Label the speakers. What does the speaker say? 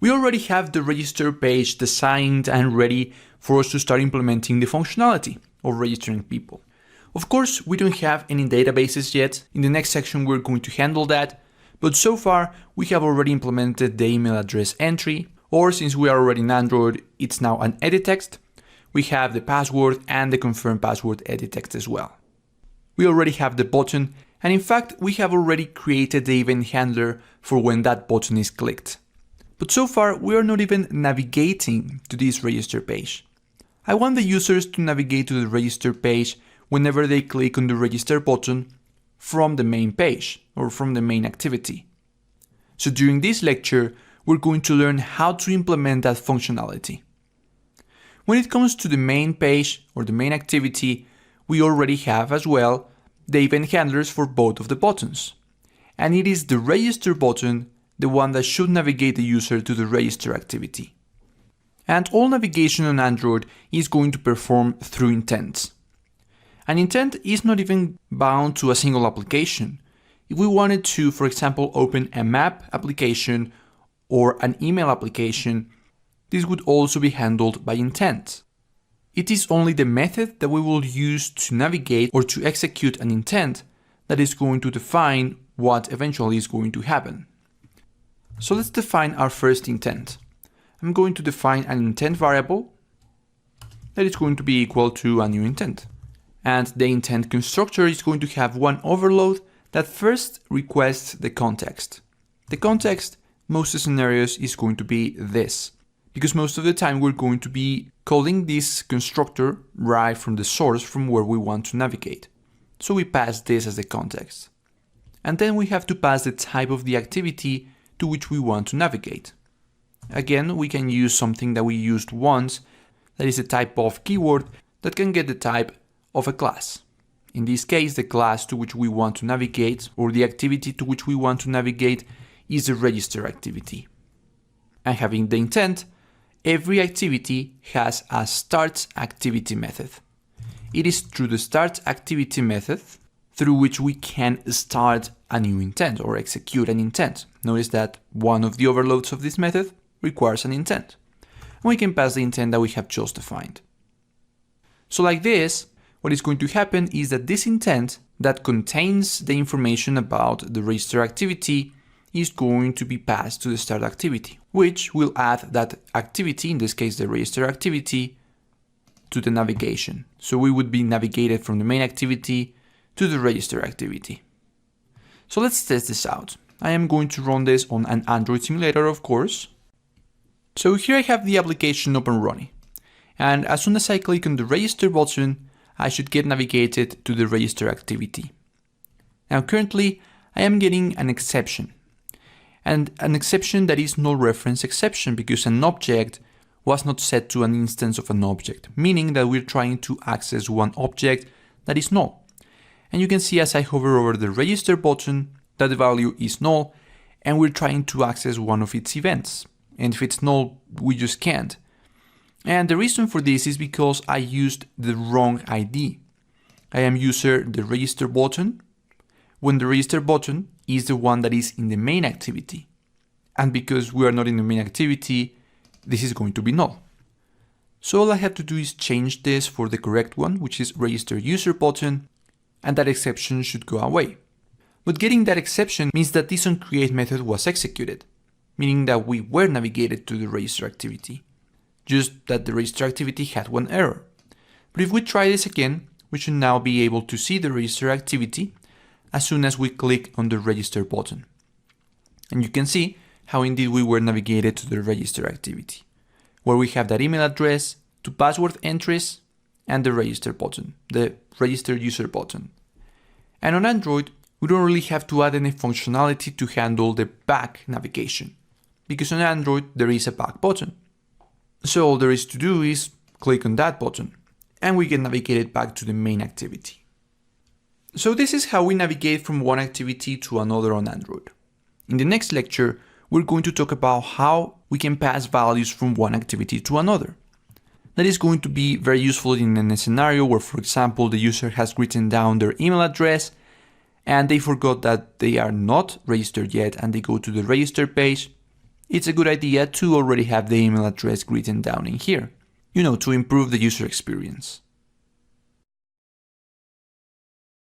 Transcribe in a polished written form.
Speaker 1: We already have the register page designed and ready for us to start implementing the functionality of registering people. Of course, we don't have any databases yet. In the next section, we're going to handle that. But so far, we have already implemented the email address entry, or since we are already in Android, it's now an edit text. We have the password and the confirm password edit text as well. We already have the button, and in fact, we have already created the event handler for when that button is clicked. But so far, we are not even navigating to this register page. I want the users to navigate to the register page whenever they click on the register button from the main page or from the main activity. So during this lecture, we're going to learn how to implement that functionality. When it comes to the main page or the main activity, we already have as well the event handlers for both of the buttons. And it is the register button, the one that should navigate the user to the register activity. And all navigation on Android is going to perform through intents. An intent is not even bound to a single application. If we wanted to, for example, open a map application or an email application, this would also be handled by intent. It is only the method that we will use to navigate or to execute an intent that is going to define what eventually is going to happen. So let's define our first intent. I'm going to define an intent variable that is going to be equal to a new intent. And the intent constructor is going to have one overload that first requests the context. The context, most scenarios, is going to be this, because most of the time we're going to be calling this constructor right from the source from where we want to navigate. So we pass this as the context. And then we have to pass the type of the activity to which we want to navigate. Again, we can use something that we used once, that is a type of keyword that can get the type of a class. In this case, the class to which we want to navigate, or the activity to which we want to navigate, is the register activity. And having the intent, every activity has a start activity method. It is through the start activity method through which we can start a new intent or execute an intent. Notice that one of the overloads of this method requires an intent. And we can pass the intent that we have just defined. So like this, what is going to happen is that this intent that contains the information about the register activity is going to be passed to the start activity, which will add that activity, in this case the register activity, to the navigation. So we would be navigated from the main activity to the register activity. So let's test this out. I am going to run this on an Android simulator, of course. So here I have the application up and running. And as soon as I click on the register button, I should get navigated to the register activity. Now currently, I am getting an exception. And an exception that is no reference exception because an object was not set to an instance of an object, meaning that we're trying to access one object that is null. And you can see as I hover over the register button that the value is null and we're trying to access one of its events. And if it's null, we just can't. And the reason for this is because I used the wrong ID. I am user the register button when the register button is the one that is in the main activity. And because we are not in the main activity, this is going to be null. So all I have to do is change this for the correct one, which is register user button, and that exception should go away. But getting that exception means that this onCreate method was executed, meaning that we were navigated to the register activity. Just that the register activity had one error. But if we try this again, we should now be able to see the register activity as soon as we click on the register button. And you can see how indeed we were navigated to the register activity, where we have that email address, two password entries, and the register button, the register user button. And on Android, we don't really have to add any functionality to handle the back navigation, because on Android there is a back button. So all there is to do is click on that button, and we get navigated back to the main activity. So this is how we navigate from one activity to another on Android. In the next lecture, we're going to talk about how we can pass values from one activity to another. That is going to be very useful in a scenario where, for example, the user has written down their email address and they forgot that they are not registered yet and they go to the register page. it's a good idea to already have the email address written down in here, to improve the user experience.